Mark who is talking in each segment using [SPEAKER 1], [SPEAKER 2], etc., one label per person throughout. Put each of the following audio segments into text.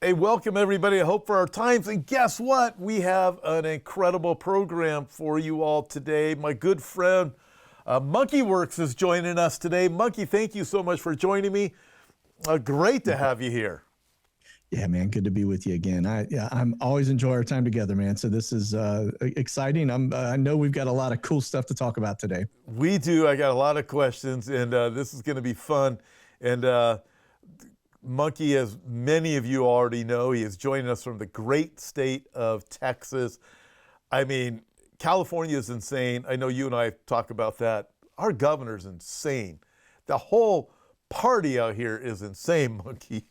[SPEAKER 1] Hey, welcome everybody. I hope for our times. And guess what? We have an incredible program for you all today. My good friend, Monkey Werx is joining us today. Monkey, thank you so much for joining me. Great to have you here.
[SPEAKER 2] Yeah, man, good to be with you again. I'm always enjoy our time together, man. So this is exciting. I know we've got a lot of cool stuff to talk about today.
[SPEAKER 1] We do. I got a lot of questions, and this is going to be fun. And Monkey, as many of you already know, he is joining us from the great state of Texas. I mean, California is insane. I know you and I talk about that. Our governor's insane. The whole party out here is insane, Monkey.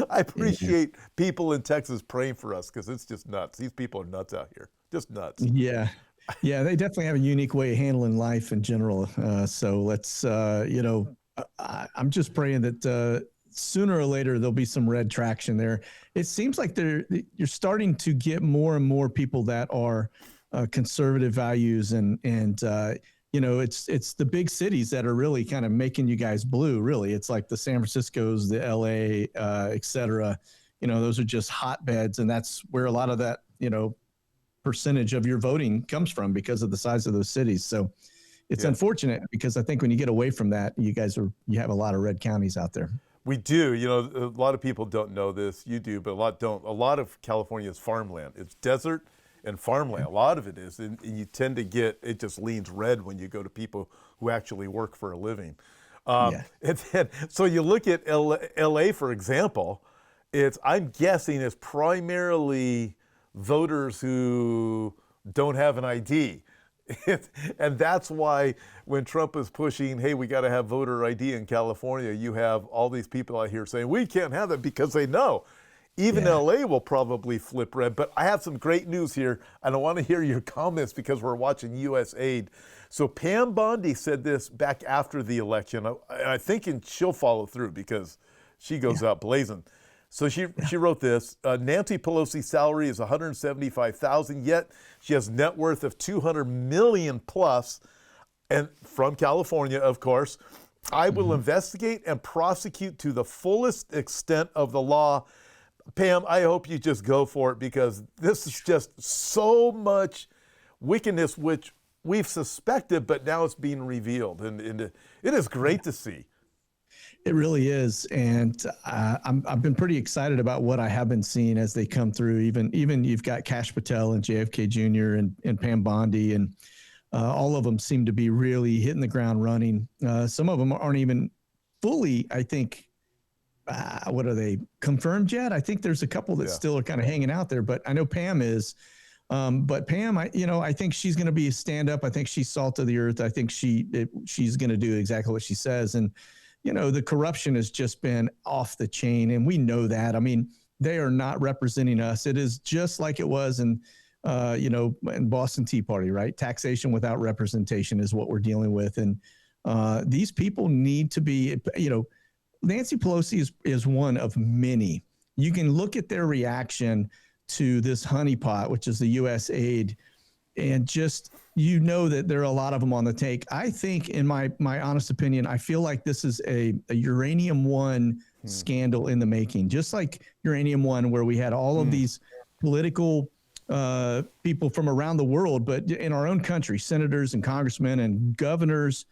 [SPEAKER 1] I appreciate people in Texas praying for us because it's just nuts. These people are nuts out here, just nuts.
[SPEAKER 2] Yeah, they definitely have a unique way of handling life in general. So let's, I'm just praying that sooner or later there'll be some red traction there. It seems like you're starting to get more and more people that are conservative values and it's the big cities that are really kind of making you guys blue. Really, it's like the San Francisco's, the LA, et cetera. Those are just hotbeds, and that's where a lot of that percentage of your voting comes from because of the size of those cities. So it's unfortunate because I think when you get away from that, you have a lot of red counties out there.
[SPEAKER 1] We do. A lot of people don't know this. You do, but a lot don't. A lot of California is farmland. It's desert and farmland. A lot of it is. And you tend to get, it just leans red when you go to people who actually work for a living. And then, so you look at LA, for example, I'm guessing it's primarily voters who don't have an ID. And that's why when Trump is pushing, hey, we got to have voter ID in California, you have all these people out here saying, we can't have that because they know. Even LA will probably flip red. But I have some great news here, and I want to hear your comments because we're watching USAID. So Pam Bondi said this back after the election. I think she'll follow through because she goes out blazing. So she wrote this, Nancy Pelosi's salary is $175,000, yet she has net worth of $200 million plus, and from California, of course. I will investigate and prosecute to the fullest extent of the law. Pam, I hope you just go for it because this is just so much wickedness, which we've suspected, but now it's being revealed. And it is great to see.
[SPEAKER 2] It really is. And I've been pretty excited about what I have been seeing as they come through. Even you've got Kash Patel and JFK Jr. and Pam Bondi, and all of them seem to be really hitting the ground running. Some of them aren't even fully, I think, what are they confirmed yet? I think there's a couple that still are kind of hanging out there, but I know Pam is. But Pam, I think she's going to be a stand-up. I think she's salt of the earth. I think she's going to do exactly what she says. And the corruption has just been off the chain, and we know that. I mean, they are not representing us. It is just like it was in Boston Tea Party, right? Taxation without representation is what we're dealing with, and these people need to be, Nancy Pelosi is one of many. You can look at their reaction to this honeypot, which is the U.S. aid, and just, that there are a lot of them on the take. I think, in my honest opinion, I feel like this is a Uranium One scandal in the making, just like Uranium One, where we had all of these political people from around the world, but in our own country, senators and congressmen and governors,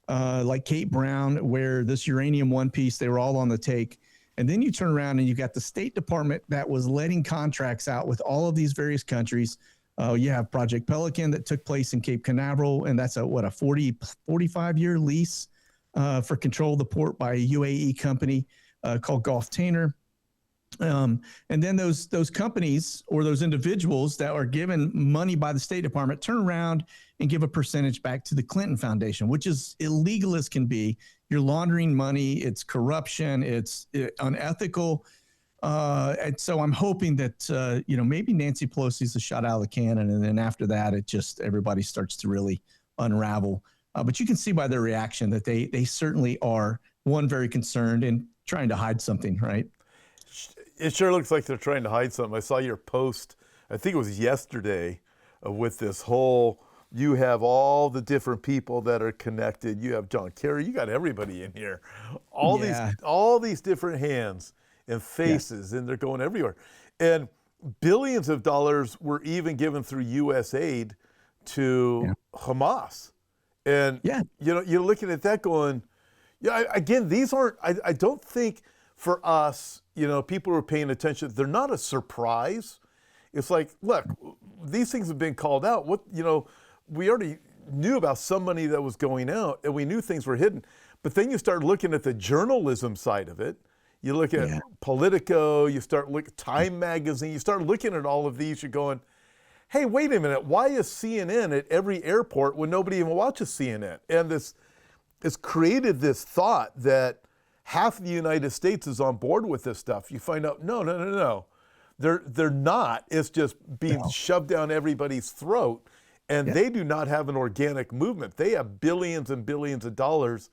[SPEAKER 2] like Kate Brown, where this Uranium One piece, they were all on the take. And then you turn around and you got the State Department that was letting contracts out with all of these various countries. You have Project Pelican that took place in Cape Canaveral, and that's a 45-year lease for control of the port by a UAE company called Gulf Tanner. And then those companies or those individuals that are given money by the State Department turn around and give a percentage back to the Clinton Foundation, which is illegal as can be. You're laundering money. It's corruption. It's unethical. And so I'm hoping that, maybe Nancy Pelosi's a shot out of the cannon. And then after that, everybody starts to really unravel. But you can see by their reaction that they certainly are, one, very concerned and trying to hide something, right?
[SPEAKER 1] It sure looks like they're trying to hide something. I saw your post, I think it was yesterday, with this whole, you have all the different people that are connected. You have John Kerry, you got everybody in here. All these different hands and faces, and they're going everywhere. And billions of dollars were even given through U.S. aid to Hamas. And, you're looking at that going, again, these aren't, I don't think for us, people who are paying attention, they're not a surprise. It's like, look, these things have been called out. We already knew about some money that was going out, and we knew things were hidden. But then you start looking at the journalism side of it. You look at Politico, you start looking at Time Magazine, you start looking at all of these, you're going, hey, wait a minute, why is CNN at every airport when nobody even watches CNN? And it's created this thought that half the United States is on board with this stuff. You find out, no. They're not. It's just being shoved down everybody's throat. And they do not have an organic movement. They have billions and billions of dollars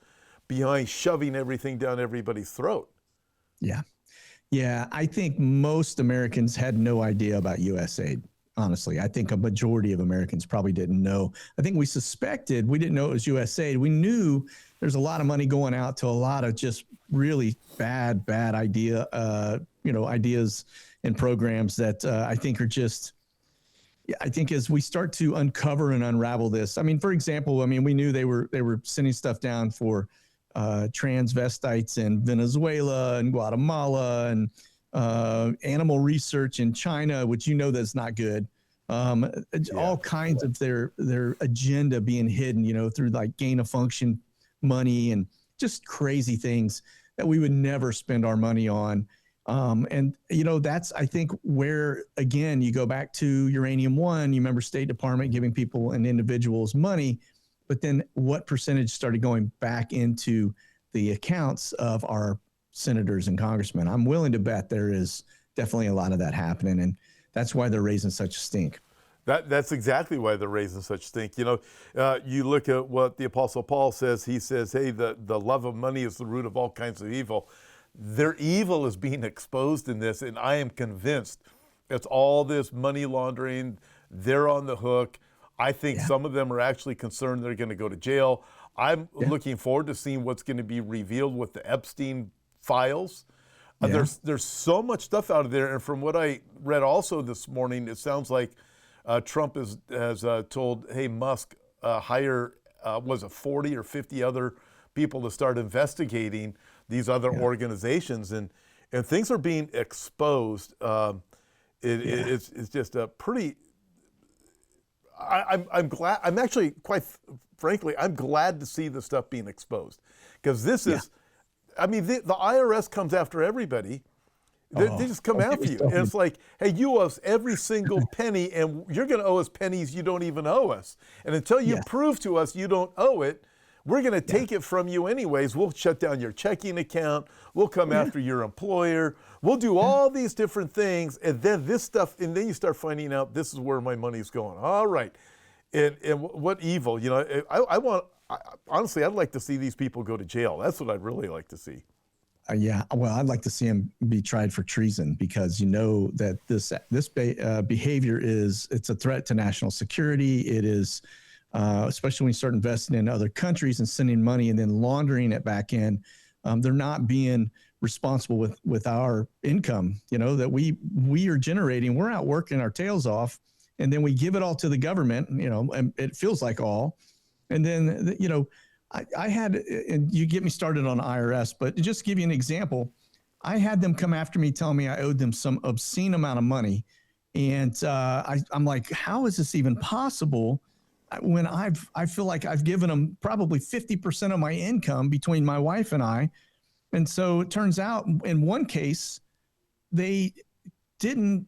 [SPEAKER 1] behind shoving everything down everybody's throat.
[SPEAKER 2] Yeah, I think most Americans had no idea about USAID. Honestly, I think a majority of Americans probably didn't know. I think we suspected, we didn't know it was USAID. We knew there's a lot of money going out to a lot of just really bad ideas and programs that I think are just, I think as we start to uncover and unravel this, I mean, for example, we knew they were sending stuff down for transvestites in Venezuela and Guatemala and animal research in China, which that's not good. All kinds of their agenda being hidden, through like gain of function money and just crazy things that we would never spend our money on. And that's, I think, where, again, you go back to Uranium One, you remember State Department giving people and individuals money, but then what percentage started going back into the accounts of our senators and congressmen? I'm willing to bet there is definitely a lot of that happening, and that's why they're raising such stink.
[SPEAKER 1] That's exactly why they're raising such stink. You look at what the Apostle Paul says. He says, hey, the love of money is the root of all kinds of evil. Their evil is being exposed in this, and I am convinced it's all this money laundering. They're on the hook. I think some of them are actually concerned they're going to go to jail. I'm looking forward to seeing what's going to be revealed with the Epstein files. There's so much stuff out of there, and from what I read also this morning, it sounds like Trump has told, hey, Musk, hire, 40 or 50 other people to start investigating these other organizations, and things are being exposed. It's just a pretty. I'm glad. I'm actually, quite frankly, I'm glad to see the stuff being exposed, because this is. I mean, the IRS comes after everybody. They just come after you. And it's like, hey, you owe us every single penny, and you're going to owe us pennies you don't even owe us. And until you prove to us you don't owe it, we're going to take it from you anyways. We'll shut down your checking account. We'll come after your employer. We'll do all these different things. And then this stuff, and then you start finding out this is where my money's going. All right. And what evil, honestly, I'd like to see these people go to jail. That's what I'd really like to see.
[SPEAKER 2] Well, I'd like to see him be tried for treason, because that this behavior it's a threat to national security. It is, especially when you start investing in other countries and sending money and then laundering it back in. They're not being responsible with our income, that we are generating. We're out working our tails off, and then we give it all to the government, and it feels like all. And then, I had, and you get me started on IRS, but just to give you an example, I had them come after me, telling me I owed them some obscene amount of money. And I'm like, how is this even possible when I feel like I've given them probably 50% of my income between my wife and I. And so it turns out in one case, they didn't,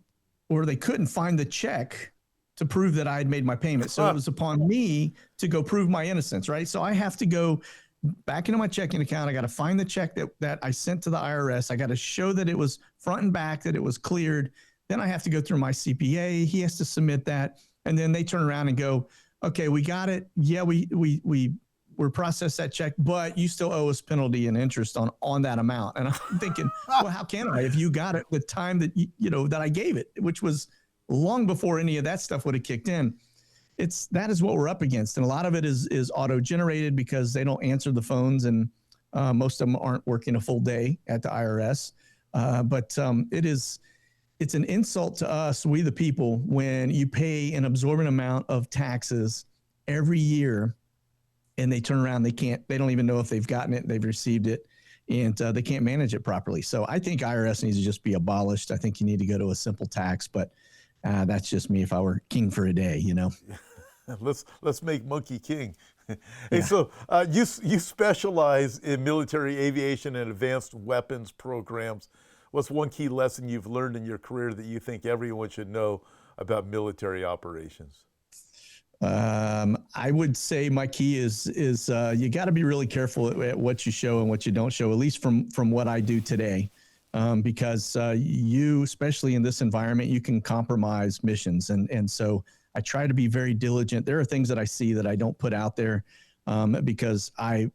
[SPEAKER 2] or they couldn't find the check to prove that I had made my payment. So it was upon me to go prove my innocence, right? So I have to go back into my checking account. I got to find the check that I sent to the IRS. I got to show that it was front and back, that it was cleared. Then I have to go through my CPA. He has to submit that. And then they turn around and go, okay, we got it. Yeah, we're processed that check, but you still owe us penalty and interest on that amount. And I'm thinking, well, how can I, if you got it the time that that I gave it, which was long before any of that stuff would have kicked in. That is what we're up against. And a lot of it is auto-generated because they don't answer the phones, and most of them aren't working a full day at the IRS. But it's an insult to us, we the people, when you pay an absorbent amount of taxes every year and they turn around, they don't even know if they've gotten it, they've received it, and they can't manage it properly. So I think IRS needs to just be abolished. I think you need to go to a simple tax, but that's just me if I were king for a day, you know.
[SPEAKER 1] Let's make Monkey king. Hey,
[SPEAKER 2] Yeah.
[SPEAKER 1] so you specialize in military aviation and advanced weapons programs. What's one key lesson you've learned in your career that you think everyone should know about military operations?
[SPEAKER 2] I would say my key is you got to be really careful at what you show and what you don't show, at least from what I do today. Because you, especially in this environment, you can compromise missions. And so I try to be very diligent. There are things that I see that I don't put out there because you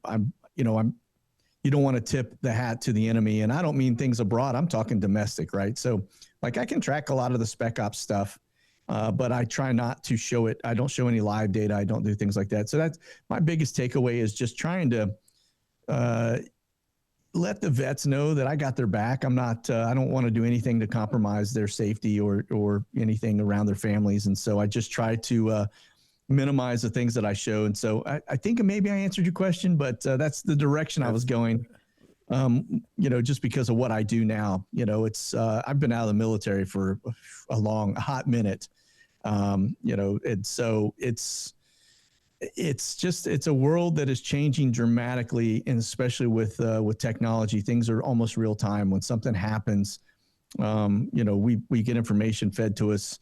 [SPEAKER 2] don't want to tip the hat to the enemy. And I don't mean things abroad. I'm talking domestic, right? So like I can track a lot of the spec ops stuff, but I try not to show it. I don't show any live data. I don't do things like that. So that's my biggest takeaway, is just trying to let the vets know that I got their back. I don't want to do anything to compromise their safety or anything around their families. And so I just try to minimize the things that I show. And so I think maybe I answered your question, but that's the direction I was going. Just because of what I do now, it's I've been out of the military for a hot minute. And so it's a world that is changing dramatically, and especially with technology, things are almost real time. When something happens, we get information fed to us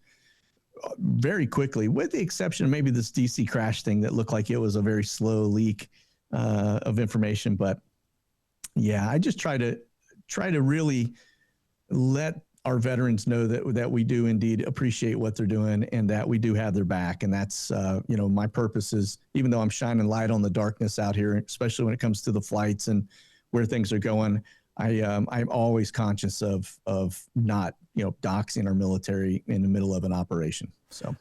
[SPEAKER 2] very quickly, with the exception of maybe this DC crash thing that looked like it was a very slow leak of information. But yeah, I just try to really let our veterans know that we do indeed appreciate what they're doing and that we do have their back. And that's, my purpose is, even though I'm shining light on the darkness out here, especially when it comes to the flights and where things are going, I'm always conscious of not, doxing our military in the middle of an operation. So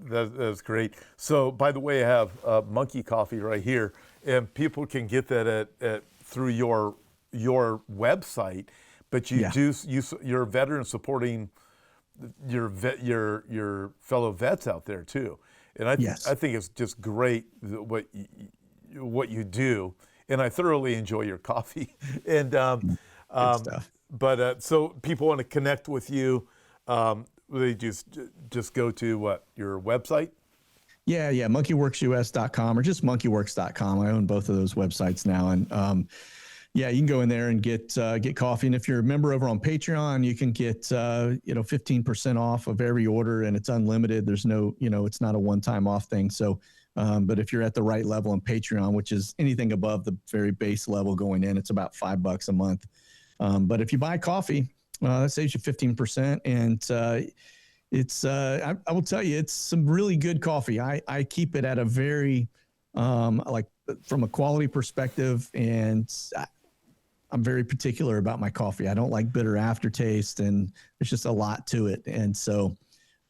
[SPEAKER 1] that's great. So, by the way, I have Monkey Coffee right here, and people can get that at through your website. But you're a veteran supporting your fellow vets out there too, and I think it's just great what you do, and I thoroughly enjoy your coffee. And so people want to connect with you, they just go to your website.
[SPEAKER 2] Yeah, monkeywerxus.com or just monkeywerx.com. I own both of those websites now, and yeah, you can go in there and get coffee. And if you're a member over on Patreon, you can get 15% off of every order, and it's unlimited. There's no, it's not a one-time off thing. So, but if you're at the right level on Patreon, which is anything above the very base level going in, it's about $5 a month. But if you buy coffee, that saves you 15%, and it's I will tell you, it's some really good coffee. I keep it at a very from a quality perspective, and I'm very particular about my coffee. I don't like bitter aftertaste, and there's just a lot to it. And so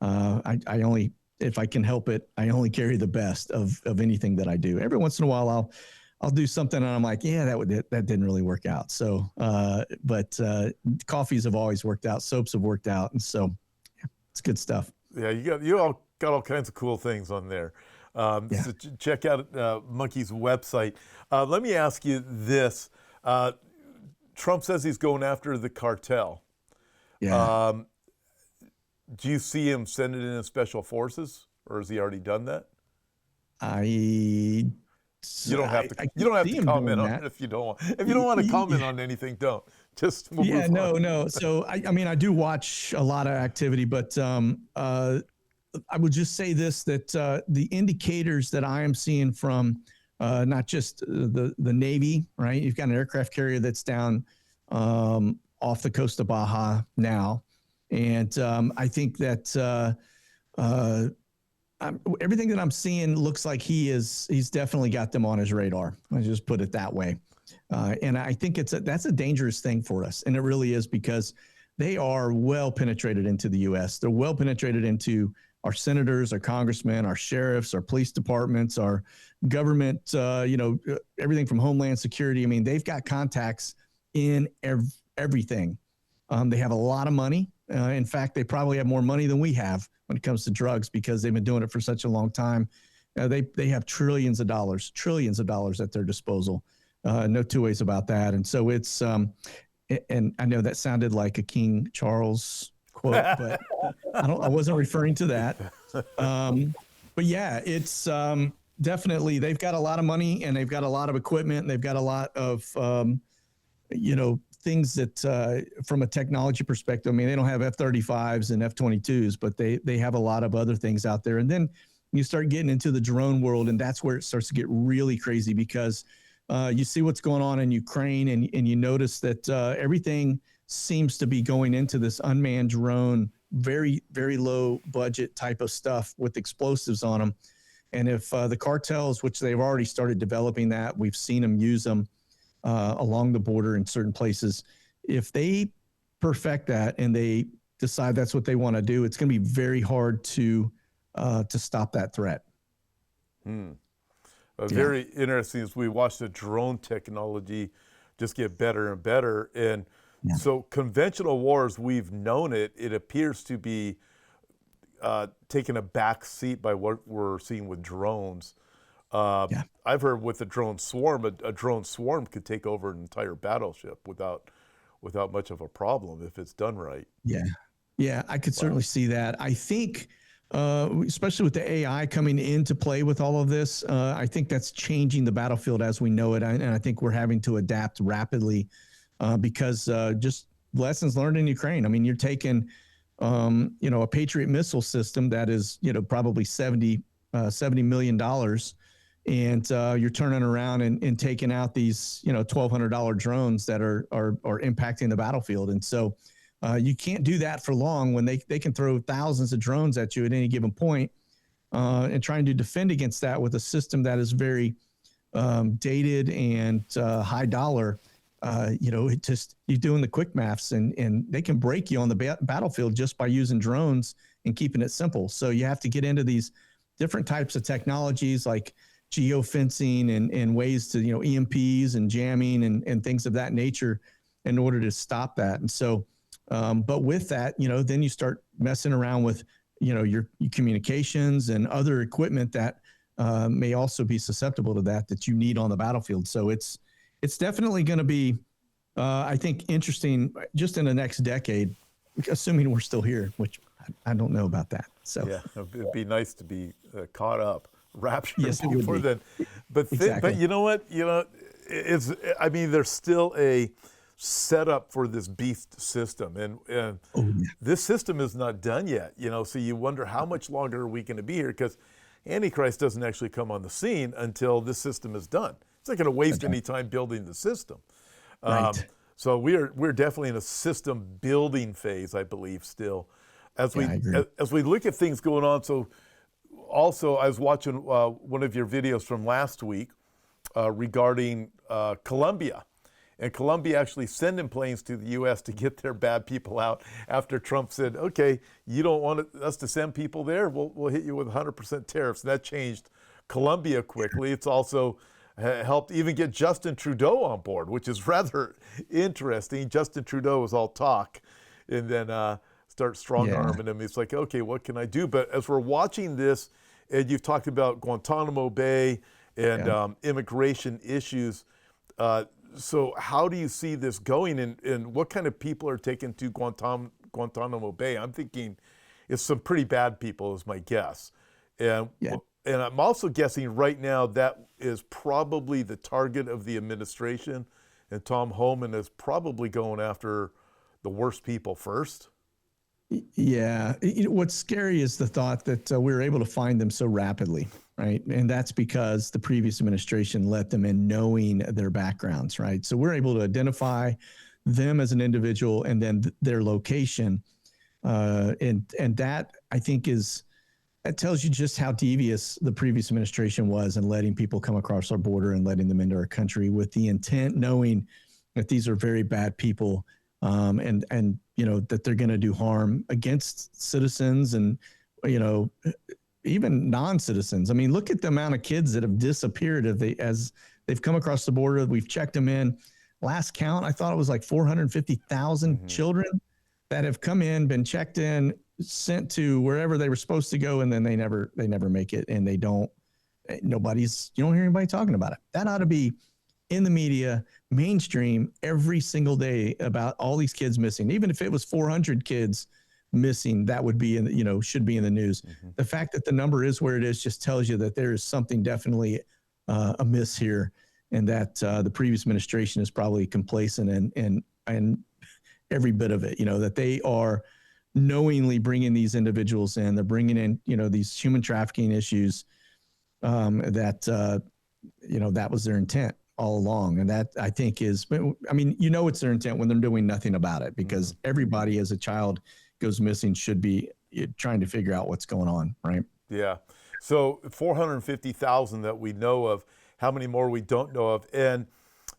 [SPEAKER 2] I only, if I can help it, I only carry the best of anything that I do. Every once in a while, I'll do something and I'm like, yeah, that didn't really work out. So, but coffees have always worked out. Soaps have worked out. And so yeah, it's good stuff.
[SPEAKER 1] Yeah, you all got all kinds of cool things on there. So check out Monkey's website. Let me ask you this. Trump says he's going after the cartel.
[SPEAKER 2] Yeah.
[SPEAKER 1] Do you see him sending in special forces, or has he already done that?
[SPEAKER 2] You
[SPEAKER 1] don't have to comment on it if you don't want. If you don't want to comment on anything, don't. Just move on.
[SPEAKER 2] No. So I do watch a lot of activity, but I would just say this, that the indicators that I am seeing from not just the Navy, right? You've got an aircraft carrier that's down off the coast of Baja now. And I think that everything that I'm seeing looks like he's definitely got them on his radar. I just put it that way. And I think that's a dangerous thing for us. And it really is, because they are well penetrated into the U.S. They're well penetrated into our senators, our congressmen, our sheriffs, our police departments, our government, everything from Homeland Security. I mean, they've got contacts in everything. They have a lot of money. In fact, they probably have more money than we have when it comes to drugs because they've been doing it for such a long time. They have trillions of dollars at their disposal. No two ways about that. And so it's, and I know that sounded like a King Charles quote, but I wasn't referring to that. But yeah, it's definitely, they've got a lot of money and they've got a lot of equipment and they've got a lot of, things that from a technology perspective, I mean, they don't have F-35s and F-22s, but they have a lot of other things out there. And then you start getting into the drone world, and that's where it starts to get really crazy because you see what's going on in Ukraine, and you notice that everything seems to be going into this unmanned drone, very, very low budget type of stuff with explosives on them. And if the cartels, which they've already started developing that, we've seen them use them along the border in certain places. If they perfect that and they decide that's what they want to do, it's going to be very hard to stop that threat.
[SPEAKER 1] Very interesting as we watch the drone technology just get better and better. And so conventional wars, we've known it. It appears to be taking a back seat by what we're seeing with drones. I've heard with a drone swarm, a drone swarm could take over an entire battleship without much of a problem if it's done right.
[SPEAKER 2] Yeah, I could certainly see that. I think, especially with the AI coming into play with all of this, I think that's changing the battlefield as we know it, and I think we're having to adapt rapidly because just lessons learned in Ukraine. I mean, you're taking, a Patriot missile system that is, probably $70 million. And you're turning around and taking out these, $1,200 drones that are impacting the battlefield. And so you can't do that for long when they can throw thousands of drones at you at any given point. And trying to defend against that with a system that is very dated and high dollar, it just, you're doing the quick maths and they can break you on the battlefield just by using drones and keeping it simple. So you have to get into these different types of technologies like geofencing and ways to, EMPs and jamming and things of that nature in order to stop that. And so, but with that, then you start messing around with, your communications and other equipment that may also be susceptible to that you need on the battlefield. So it's definitely going to be, I think, interesting just in the next decade, assuming we're still here, which I don't know about that. So
[SPEAKER 1] yeah, it'd be nice to be caught up, raptured
[SPEAKER 2] yes,
[SPEAKER 1] before then. But
[SPEAKER 2] exactly.
[SPEAKER 1] but you know what? There's still a setup for this beast system, and this system is not done yet. So you wonder how much longer are we going to be here, because Antichrist doesn't actually come on the scene until this system is done. It's not going to waste any time building the system.
[SPEAKER 2] Right.
[SPEAKER 1] So we're definitely in a system building phase, I believe, still. As we look at things going on. So also I was watching one of your videos from last week regarding Colombia. And Colombia actually sending planes to the U.S. to get their bad people out after Trump said, okay, you don't want us to send people there? We'll hit you with 100% tariffs. And that changed Colombia quickly. It's also helped even get Justin Trudeau on board, which is rather interesting. Justin Trudeau was all talk and then start strong-arming him. It's like, okay, what can I do? But as we're watching this, and you've talked about Guantanamo Bay and immigration issues, so how do you see this going, and what kind of people are taken to Guantanamo Bay? I'm thinking it's some pretty bad people is my guess. And I'm also guessing right now that is probably the target of the administration, and Tom Homan is probably going after the worst people first.
[SPEAKER 2] Yeah. What's scary is the thought that we were able to find them so rapidly, right? And that's because the previous administration let them in knowing their backgrounds, right? So we're able to identify them as an individual and then their location. And that, I think, that tells you just how devious the previous administration was in letting people come across our border and letting them into our country with the intent, knowing that these are very bad people, and that they're going to do harm against citizens and, even non-citizens. I mean, look at the amount of kids that have disappeared as they've come across the border. We've checked them in. last count, I thought it was like 450,000 children that have come in, been checked in, sent to wherever they were supposed to go, and then they never make it, and you don't hear anybody talking about it. That ought to be in the media, mainstream, every single day about all these kids missing. Even if it was 400 kids missing, that would be should be in the news. The fact that the number is where it is just tells you that there is something definitely amiss here, and that the previous administration is probably complacent and every bit of it. That they are knowingly bringing these individuals in. They're bringing in these human trafficking issues. That was their intent all along, and that I think is. I mean, it's their intent when they're doing nothing about it, because everybody as a child goes missing should be trying to figure out what's going on, right?
[SPEAKER 1] Yeah. So 450,000 that we know of. How many more we don't know of? And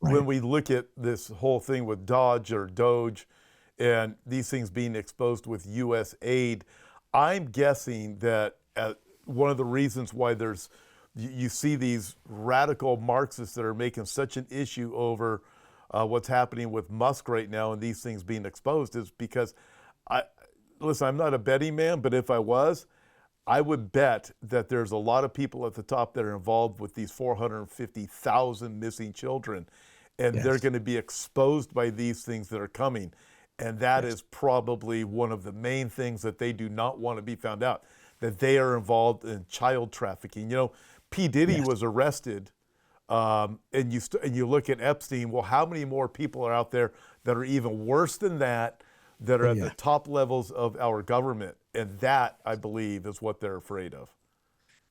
[SPEAKER 1] when we look at this whole thing with Doge, and these things being exposed with U.S. aid, I'm guessing that one of the reasons why you see these radical Marxists that are making such an issue over what's happening with Musk right now and these things being exposed is because I'm not a betting man, but if I was, I would bet that there's a lot of people at the top that are involved with these 450,000 missing children, and they're going to be exposed by these things that are coming. And that is probably one of the main things that they do not want to be found out, that they are involved in child trafficking. P. Diddy was arrested, and you look at Epstein. Well, how many more people are out there that are even worse than that are at the top levels of our government? And that, I believe, is what they're afraid of.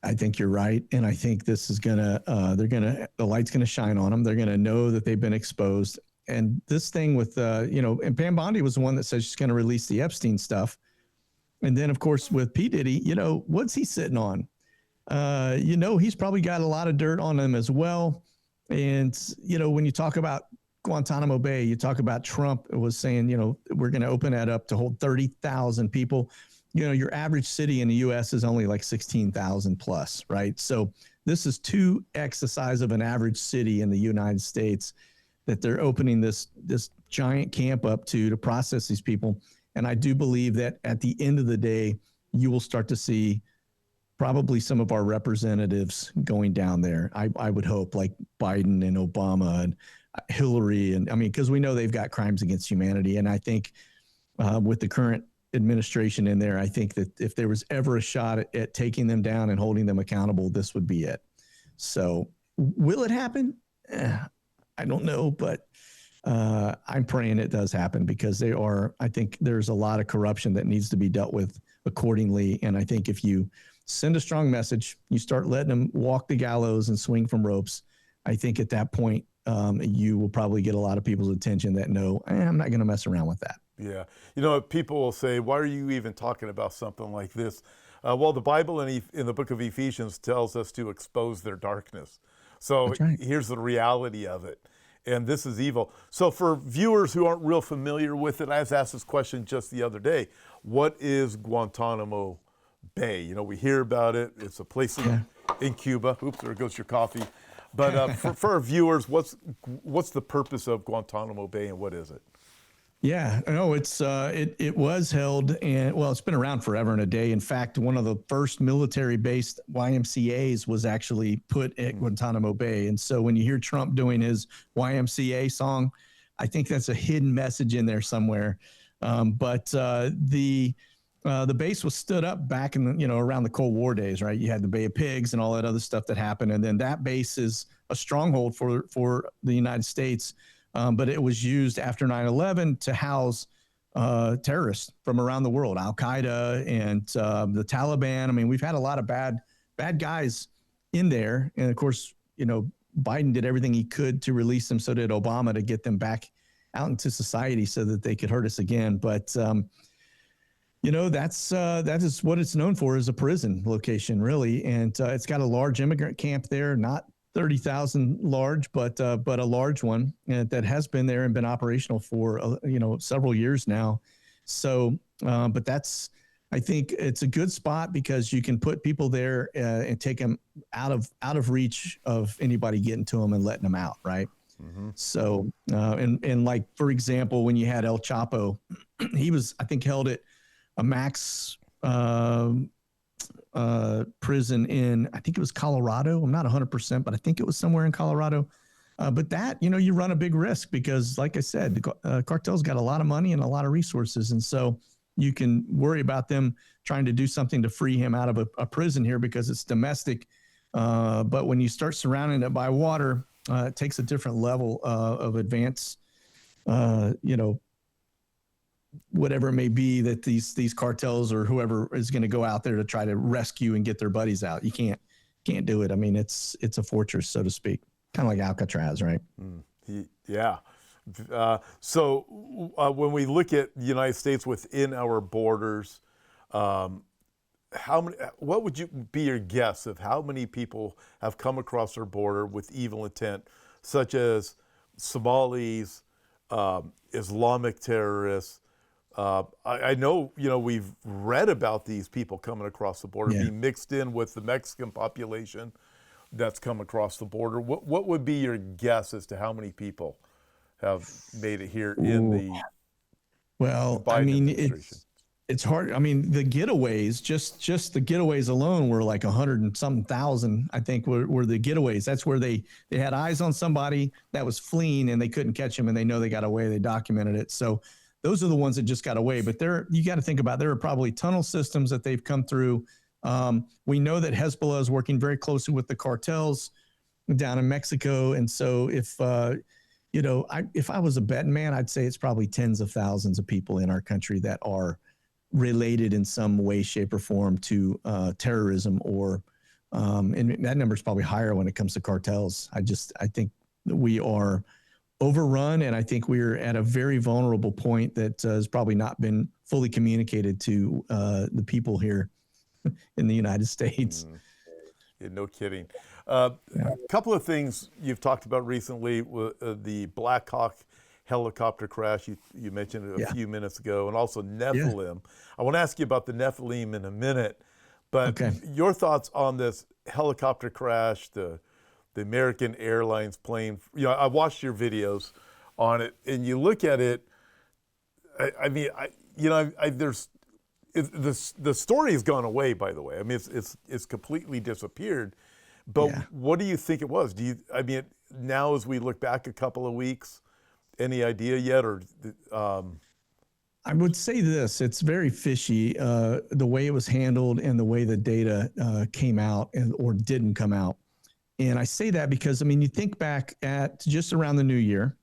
[SPEAKER 2] I think you're right, and I think this is the light's gonna shine on them. They're gonna know that they've been exposed. And this thing with and Pam Bondi was the one that said she's going to release the Epstein stuff. And then, of course, with P. Diddy, what's he sitting on? He's probably got a lot of dirt on him as well. And, when you talk about Guantanamo Bay, you talk about Trump was saying, we're going to open that up to hold 30,000 people. Your average city in the U.S. is only like 16,000 plus, right? So this is 2x the size of an average city in the United States that they're opening this giant camp up to process these people. And I do believe that at the end of the day, you will start to see probably some of our representatives going down there. I would hope, like Biden and Obama and Hillary. And because we know they've got crimes against humanity. And I think with the current administration in there, I think that if there was ever a shot at taking them down and holding them accountable, this would be it. So will it happen? I don't know, but I'm praying it does happen, because I think there's a lot of corruption that needs to be dealt with accordingly. And I think if you send a strong message, you start letting them walk the gallows and swing from ropes, I think at that point, you will probably get a lot of people's attention that know, I'm not going to mess around with that.
[SPEAKER 1] Yeah. People will say, why are you even talking about something like this? Well, the Bible in the book of Ephesians tells us to expose their darkness. So here's the reality of it. And this is evil. So for viewers who aren't real familiar with it, I was asked this question just the other day. What is Guantanamo Bay? We hear about it. It's a place in Cuba. Oops, there goes your coffee. But for our viewers, what's the purpose of Guantanamo Bay, and what is it?
[SPEAKER 2] Yeah, no, it was held, and it's been around forever and a day. In fact, one of the first military-based YMCA's was actually put at Guantanamo Bay. And so when you hear Trump doing his YMCA song, I think that's a hidden message in there somewhere. But the base was stood up back in around the Cold War days, right? You had the Bay of Pigs and all that other stuff that happened, and then that base is a stronghold for the United States. But it was used after 9/11 to house terrorists from around the world, Al Qaeda and the Taliban. We've had a lot of bad guys in there, and of course, Biden did everything he could to release them. So did Obama, to get them back out into society so that they could hurt us again. But that is what it's known for, is a prison location, really, and it's got a large immigrant camp there, not 30,000 large, but a large one that has been there and been operational for several years now. So, but I think it's a good spot, because you can put people there and take them out of reach of anybody getting to them and letting them out, right? So, and like, for example, when you had El Chapo, he was, I think, held at a max prison in, I think it was Colorado. I'm not 100%, but I think it was somewhere in Colorado. But that, you run a big risk because, like I said, the cartel's got a lot of money and a lot of resources. And so you can worry about them trying to do something to free him out of a prison here because it's domestic. But when you start surrounding it by water, it takes a different level of advance, whatever it may be that these cartels or whoever is going to go out there to try to rescue and get their buddies out. You can't do it. I mean, it's a fortress, so to speak, kind of like Alcatraz, right?
[SPEAKER 1] Yeah. So when we look at the United States within our borders, what would you be your guess of how many people have come across our border with evil intent, such as Somalis, Islamic terrorists? I know, we've read about these people coming across the border, being mixed in with the Mexican population that's come across the border. What would be your guess as to how many people have made it here in the Biden administration?
[SPEAKER 2] It's hard. I mean, the getaways, just the getaways alone were like 100 and some thousand, I think, were the getaways. That's where they had eyes on somebody that was fleeing and they couldn't catch him and they know they got away. They documented it. So those are the ones that just got away. But you got to think about, there are probably tunnel systems that they've come through. We know that Hezbollah is working very closely with the cartels down in Mexico. And so if I was a betting man, I'd say it's probably tens of thousands of people in our country that are related in some way, shape, or form to terrorism, or and that number is probably higher when it comes to cartels. I think that we are overrun, and I think we're at a very vulnerable point that has probably not been fully communicated to the people here in the United States.
[SPEAKER 1] Yeah, no kidding. A couple of things you've talked about recently, the Black Hawk helicopter crash, you mentioned it a few minutes ago, and also Nephilim. I want to ask you about the Nephilim in a minute, but your thoughts on this helicopter crash, the American Airlines plane. I watched your videos on it, and you look at it. The story has gone away, by the way. I mean, it's completely disappeared. But what do you think it was? Now as we look back a couple of weeks, any idea yet? Or
[SPEAKER 2] I would say this: it's very fishy, the way it was handled and the way the data came out or didn't come out. And I say that because, you think back at just around the new year,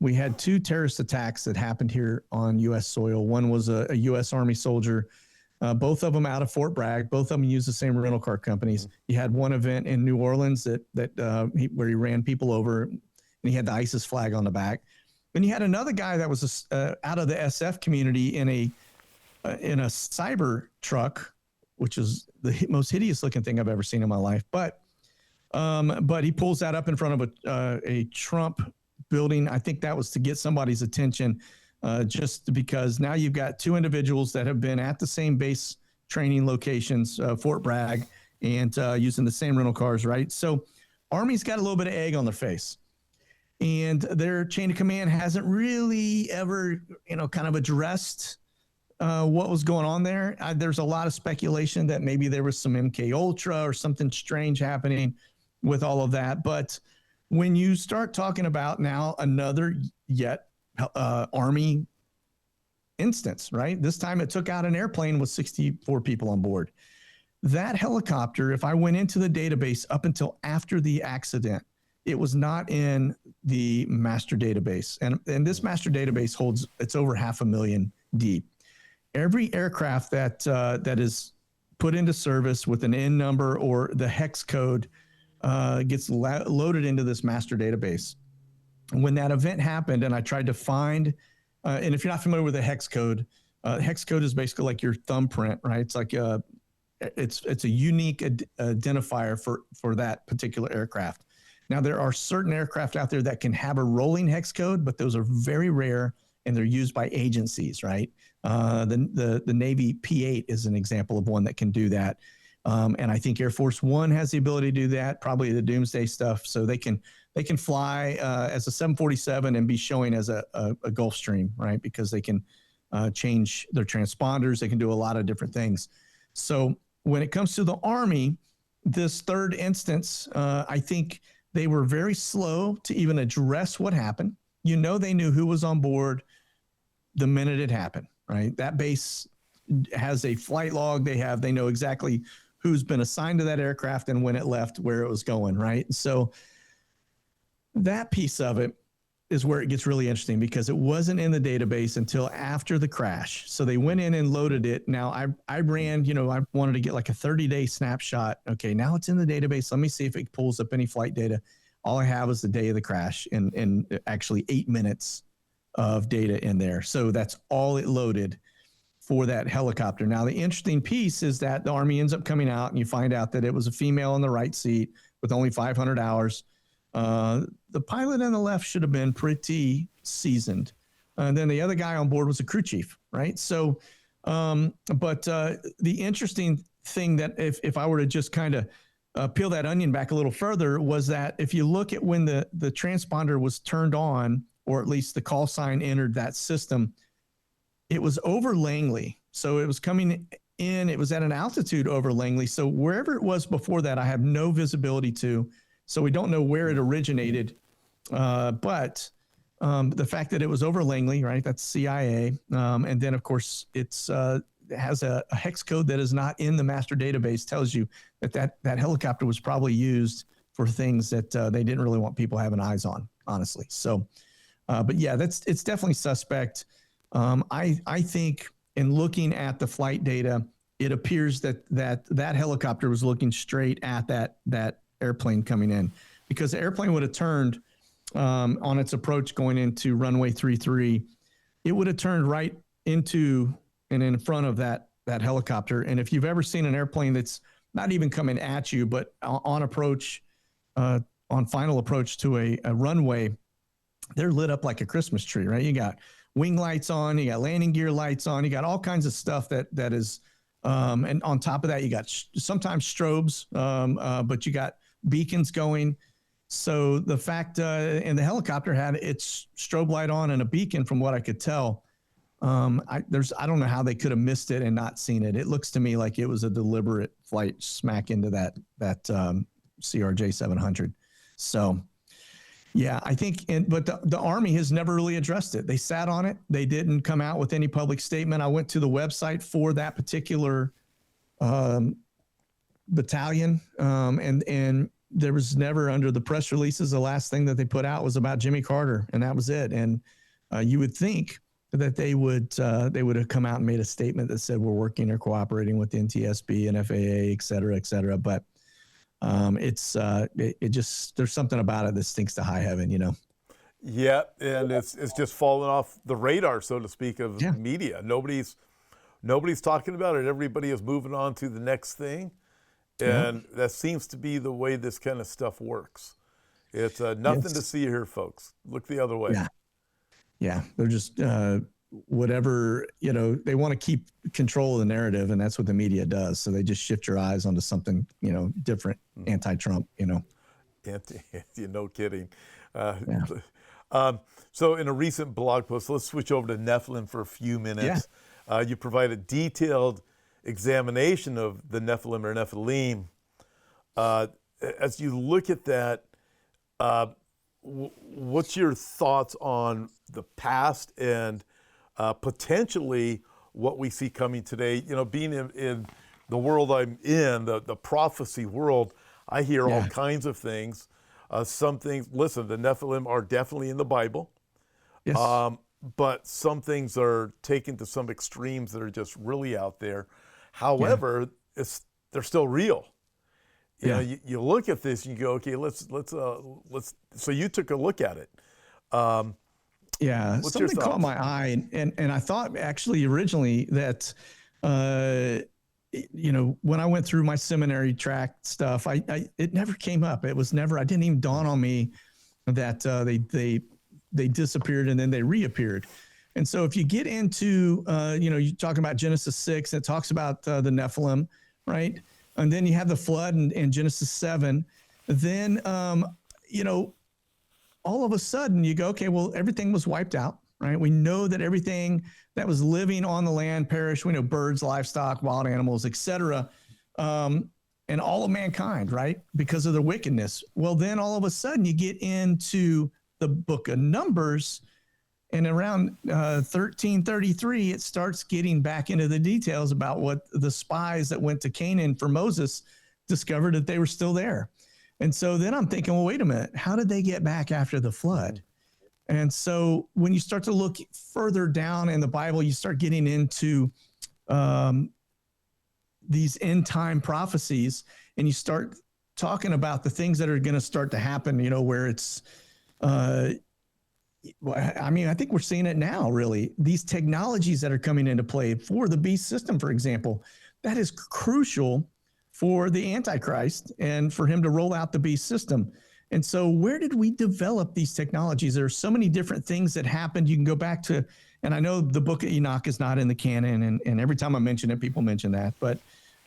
[SPEAKER 2] we had two terrorist attacks that happened here on U.S. soil. One was a U.S. Army soldier, both of them out of Fort Bragg. Both of them used the same rental car companies. You had one event in New Orleans where he ran people over, and he had the ISIS flag on the back. And you had another guy that was out of the SF community in a cyber truck, which is the most hideous looking thing I've ever seen in my life. But he pulls that up in front of a Trump building. I think that was to get somebody's attention, just because now you've got two individuals that have been at the same base training locations, Fort Bragg, and using the same rental cars, right? So Army's got a little bit of egg on their face. And their chain of command hasn't really ever, kind of addressed what was going on there. There's a lot of speculation that maybe there was some MK Ultra or something strange happening with all of that. But when you start talking about now another Army instance, right? This time it took out an airplane with 64 people on board. That helicopter, if I went into the database up until after the accident, it was not in the master database. And this master database it's over 500,000 deep. Every aircraft that is put into service with an N number or the hex code gets loaded into this master database. When that event happened, and I tried to find, and if you're not familiar with the hex code is basically like your thumbprint, right? It's like it's a unique identifier for that particular aircraft. Now, there are certain aircraft out there that can have a rolling hex code, but those are very rare, and they're used by agencies, right? The Navy P-8 is an example of one that can do that. And I think Air Force One has the ability to do that, probably the doomsday stuff. So they can fly as a 747 and be showing as a Gulfstream, right? Because they can change their transponders. They can do a lot of different things. So when it comes to the Army, this third instance, I think they were very slow to even address what happened. They knew who was on board the minute it happened, right? That base has a flight log. They know exactly who's been assigned to that aircraft and when it left, where it was going, right? So that piece of it is where it gets really interesting, because it wasn't in the database until after the crash. So they went in and loaded it. Now I ran, I wanted to get like a 30-day snapshot. Okay, now it's in the database. Let me see if it pulls up any flight data. All I have is the day of the crash and actually 8 minutes of data in there. So that's all it loaded for that helicopter. Now, the interesting piece is that the Army ends up coming out and you find out that it was a female in the right seat with only 500 hours. The pilot on the left should have been pretty seasoned. And then the other guy on board was a crew chief, right? So, but the interesting thing that if I were to just kind of peel that onion back a little further was that if you look at when the transponder was turned on, or at least the call sign entered that system, it was over Langley. So it was coming in, it was at an altitude over Langley. So wherever it was before that, I have no visibility to. So we don't know where it originated. But the fact that it was over Langley, right? That's CIA. And then, of course, it has a hex code that is not in the master database, tells you that helicopter was probably used for things that they didn't really want people having eyes on, honestly. So, but yeah, it's definitely suspect. I think in looking at the flight data, it appears that helicopter was looking straight at that airplane coming in, because the airplane would have turned on its approach going into runway 33. It would have turned right into and in front of that helicopter. And if you've ever seen an airplane that's not even coming at you, but on approach, on final approach to a runway, they're lit up like a Christmas tree, right? You got wing lights on, you got landing gear lights on, you got all kinds of stuff that is, and on top of that, you got sometimes strobes, but you got beacons going. So the fact, and the helicopter had its strobe light on and a beacon, from what I could tell. I don't know how they could have missed it and not seen it. It looks to me like it was a deliberate flight smack into that CRJ 700. So, yeah, I think, but the Army has never really addressed it. They sat on it. They didn't come out with any public statement. I went to the website for that particular battalion, and there was never, under the press releases, the last thing that they put out was about Jimmy Carter, and that was it. And you would think that they would have come out and made a statement that said we're working or cooperating with the NTSB and FAA, et cetera, but it just, there's something about it that stinks to high heaven,
[SPEAKER 1] Yeah, and it's just fallen off the radar, so to speak, of media. Nobody's talking about it. Everybody is moving on to the next thing, and that seems to be the way this kind of stuff works. It's nothing to see here, folks. Look the other way.
[SPEAKER 2] Yeah, they're just whatever, they want to keep control of the narrative, and that's what the media does. So they just shift your eyes onto something, different, anti-Trump,
[SPEAKER 1] No kidding. So in a recent blog post, let's switch over to Nephilim for a few minutes. You provide a detailed examination of the Nephilim or Nephilim. As you look at that, what's your thoughts on the past and potentially what we see coming today? Being in the world I'm in, the prophecy world, I hear all kinds of things. Some things, listen, the Nephilim are definitely in the Bible. Yes. But some things are taken to some extremes that are just really out there. However, they're still real. You look at this and you go, okay, let's. So you took a look at it. What's
[SPEAKER 2] something caught my eye, and I thought actually originally that, when I went through my seminary track stuff, it never came up. It was never. I didn't even dawn on me that they disappeared and then they reappeared. And so if you get into, you're talking about Genesis 6, it talks about the Nephilim, right? And then you have the flood in Genesis 7. Then, all of a sudden you go, okay, well, everything was wiped out, right? We know that everything that was living on the land perished. We know birds, livestock, wild animals, etc., and all of mankind, right? Because of their wickedness. Well, then all of a sudden you get into the book of Numbers, and around 1333, it starts getting back into the details about what the spies that went to Canaan for Moses discovered, that they were still there. And so then I'm thinking, well, wait a minute, how did they get back after the flood? And so when you start to look further down in the Bible, you start getting into these end time prophecies, and you start talking about the things that are going to start to happen, where it's, I think we're seeing it now, really. These technologies that are coming into play for the beast system, for example, that is crucial for the Antichrist and for him to roll out the beast system. And so where did we develop these technologies? There are so many different things that happened. You can go back to, and I know the book of Enoch is not in the canon, and every time I mention it, people mention that, but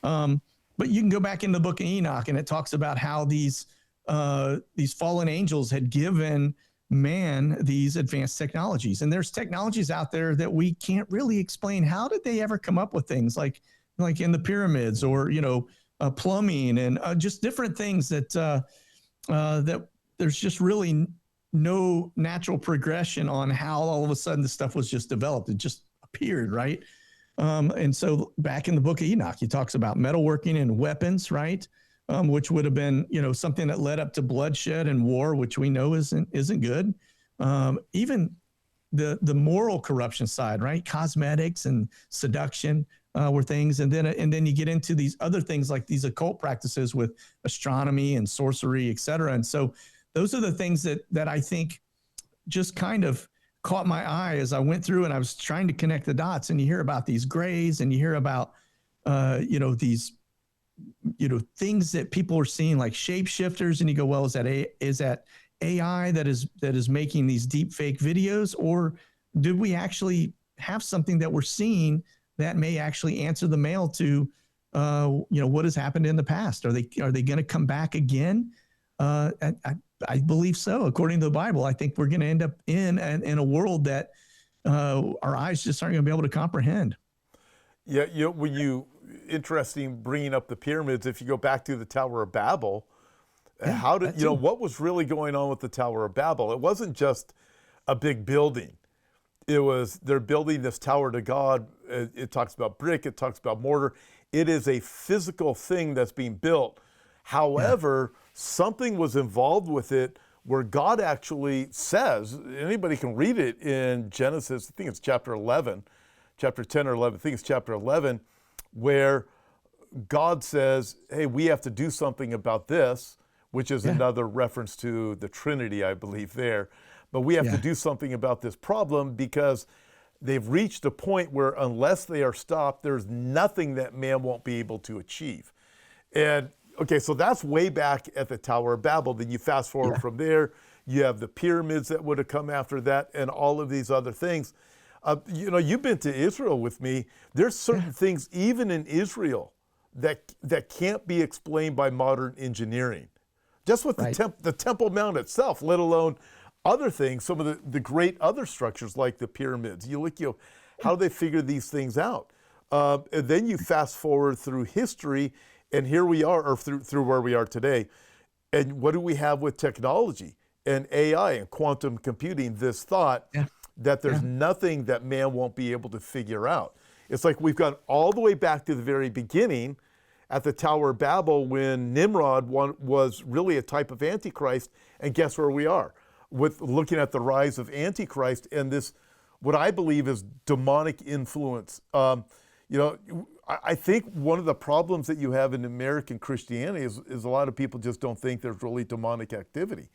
[SPEAKER 2] you can go back in the book of Enoch, and it talks about how these fallen angels had given man these advanced technologies. And there's technologies out there that we can't really explain. How did they ever come up with things like in the pyramids, or, plumbing, and just different things that there's just really no natural progression on how all of a sudden the stuff was just developed. It just appeared, right? And so back in the book of Enoch, he talks about metalworking and weapons, right? Which would have been, something that led up to bloodshed and war, which we know isn't good. Even the moral corruption side, right? Cosmetics and seduction were things, and then you get into these other things like these occult practices with astronomy and sorcery, et cetera. And so those are the things that I think just kind of caught my eye as I went through and I was trying to connect the dots. And you hear about these grays, and you hear about these things that people are seeing, like shapeshifters, and you go, well, is that AI that is making these deep fake videos, or did we actually have something that we're seeing that may actually answer the mail to what has happened in the past? Are they going to come back again? I believe so. According to the Bible, I think we're going to end up in a world that our eyes just aren't going to be able to comprehend.
[SPEAKER 1] Yeah, interesting bringing up the pyramids. If you go back to the Tower of Babel, what was really going on with the Tower of Babel? It wasn't just a big building. It was, they're building this tower to God. It talks about brick, it talks about mortar. It is a physical thing that's being built. However, something was involved with it where God actually says, anybody can read it in Genesis, I think it's chapter 11, chapter 10 or 11, I think it's chapter 11, where God says, hey, we have to do something about this, which is another reference to the Trinity, I believe there. But we have to do something about this problem because they've reached a point where unless they are stopped, there's nothing that man won't be able to achieve. And okay, so that's way back at the Tower of Babel. Then you fast forward from there, you have the pyramids that would have come after that and all of these other things. You've been to Israel with me. There's certain things, even in Israel, that can't be explained by modern engineering. Just with the Temple Mount itself, let alone other things, some of the great other structures like the pyramids. You look, how do they figure these things out? And then you fast forward through history, and here we are, or through where we are today. And what do we have with technology and AI and quantum computing? This thought that there's nothing that man won't be able to figure out. It's like we've gone all the way back to the very beginning at the Tower of Babel when Nimrod was really a type of Antichrist. And guess where we are? With looking at the rise of Antichrist and this, what I believe is demonic influence. I think one of the problems that you have in American Christianity is a lot of people just don't think there's really demonic activity.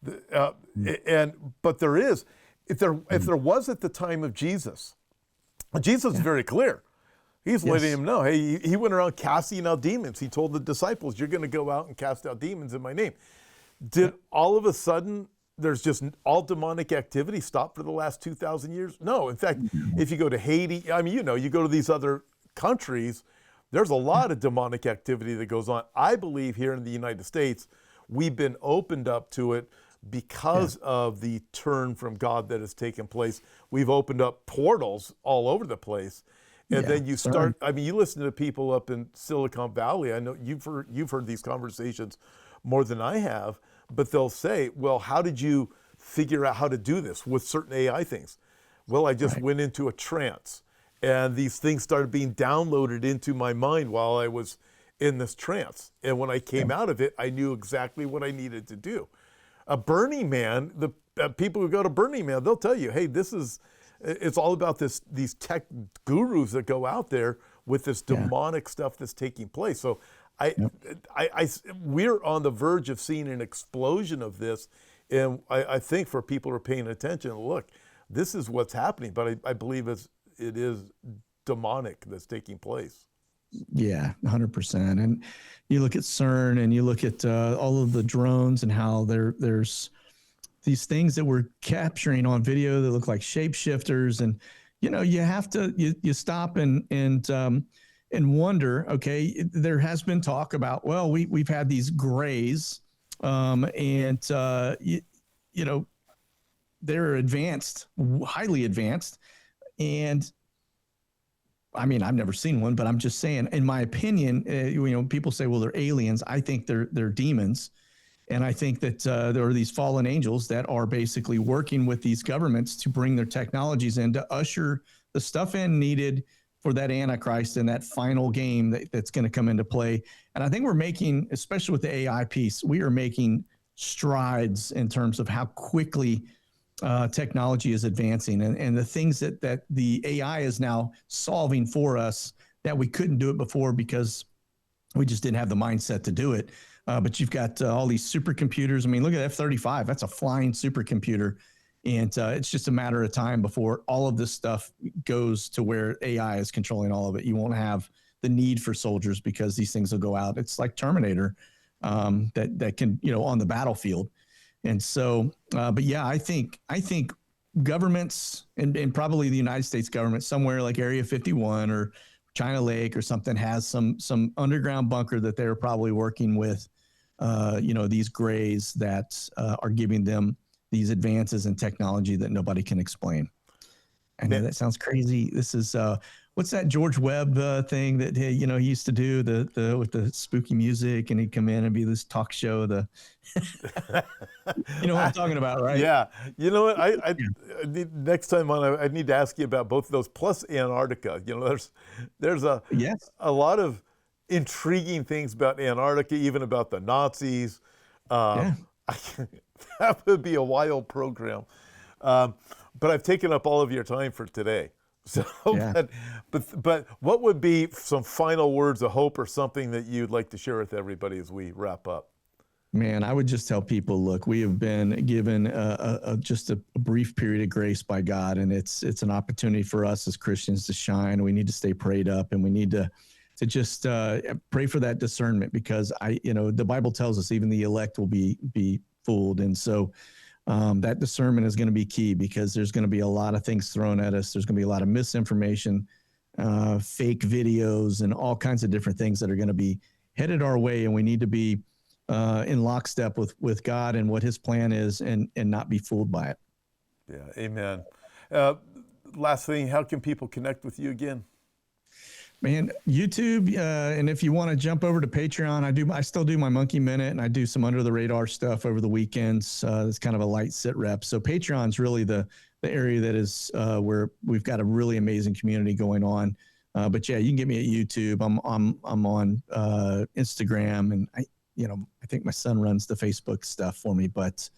[SPEAKER 1] But there is. If there was at the time of Jesus, Jesus is very clear. He's letting him know, hey, he went around casting out demons. He told the disciples, you're going to go out and cast out demons in my name. Did all of a sudden there's just all demonic activity stop for the last 2,000 years? No. In fact, if you go to Haiti, you go to these other countries, There's a lot of demonic activity that goes on. I believe here in the United States, we've been opened up to it because of the turn from God that has taken place. We've opened up portals all over the place. And then you start, I mean, you listen to people up in Silicon Valley. I know you've heard these conversations more than I have, but they'll say, well, how did you figure out how to do this with certain AI things? Well, I just went into a trance, and these things started being downloaded into my mind while I was in this trance. And when I came out of it, I knew exactly what I needed to do. A Burning Man, the people who go to Burning Man, they'll tell you, hey, it's all about these tech gurus that go out there with this demonic stuff that's taking place. So we're on the verge of seeing an explosion of this. And I think for people who are paying attention, look, this is what's happening, but I believe it is demonic that's taking place.
[SPEAKER 2] Yeah, 100%. And you look at CERN and you look at all of the drones and how there's these things that we're capturing on video that look like shapeshifters. And, you have to, you stop and wonder, okay, there has been talk about, well, we've had these grays they're advanced, highly advanced. And I mean, I've never seen one, but I'm just saying, in my opinion, people say, well, they're aliens. I think they're demons. And I think that there are these fallen angels that are basically working with these governments to bring their technologies in to usher the stuff in needed for that Antichrist and that final game that's going to come into play. And I think we're making, especially with the AI piece, we are making strides in terms of how quickly technology is advancing and the things that the AI is now solving for us that we couldn't do it before because we just didn't have the mindset to do it. But you've got all these supercomputers. I mean, look at F-35. That's a flying supercomputer. And it's just a matter of time before all of this stuff goes to where AI is controlling all of it. You won't have the need for soldiers because these things will go out. It's like Terminator that can, on the battlefield. And so, but yeah, I think governments and probably the United States government somewhere like Area 51 or China Lake or something has some underground bunker that they're probably working with, these grays that are giving them these advances in technology that nobody can explain. I know that sounds crazy. This is what's that George Webb thing that he used to do the with the spooky music, and he'd come in and be this talk show. You know what I'm talking about, right?
[SPEAKER 1] Yeah. You know what? I need, next time on, I need to ask you about both of those plus Antarctica. There's a lot of intriguing things about Antarctica, even about the Nazis. That would be a wild program. But I've taken up all of your time for today. So, but what would be some final words of hope or something that you'd like to share with everybody as we wrap up?
[SPEAKER 2] Man, I would just tell people, look, we have been given just a brief period of grace by God, and it's an opportunity for us as Christians to shine. We need to stay prayed up, and we need to just pray for that discernment, because the Bible tells us even the elect will be fooled, and so that discernment is going to be key, because there's going to be a lot of things thrown at us. There's going to be a lot of misinformation, fake videos, and all kinds of different things that are going to be headed our way, and we need to be in lockstep with God and what His plan is, and not be fooled by it.
[SPEAKER 1] Yeah, amen. Last thing, how can people connect with you again?
[SPEAKER 2] Man, YouTube, and if you want to jump over to Patreon, I still do my Monkey Minute, and I do some under the radar stuff over the weekends. It's kind of a light sit rep. So Patreon's really the area that is where we've got a really amazing community going on. But yeah, you can get me at YouTube. I'm on Instagram, and I think my son runs the Facebook stuff for me. But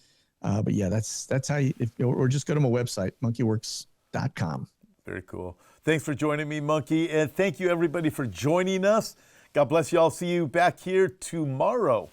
[SPEAKER 2] yeah, that's how or just go to my website, monkeywerx.com.
[SPEAKER 1] Very cool. Thanks for joining me, Monkey. And thank you, everybody, for joining us. God bless you all. See you back here tomorrow.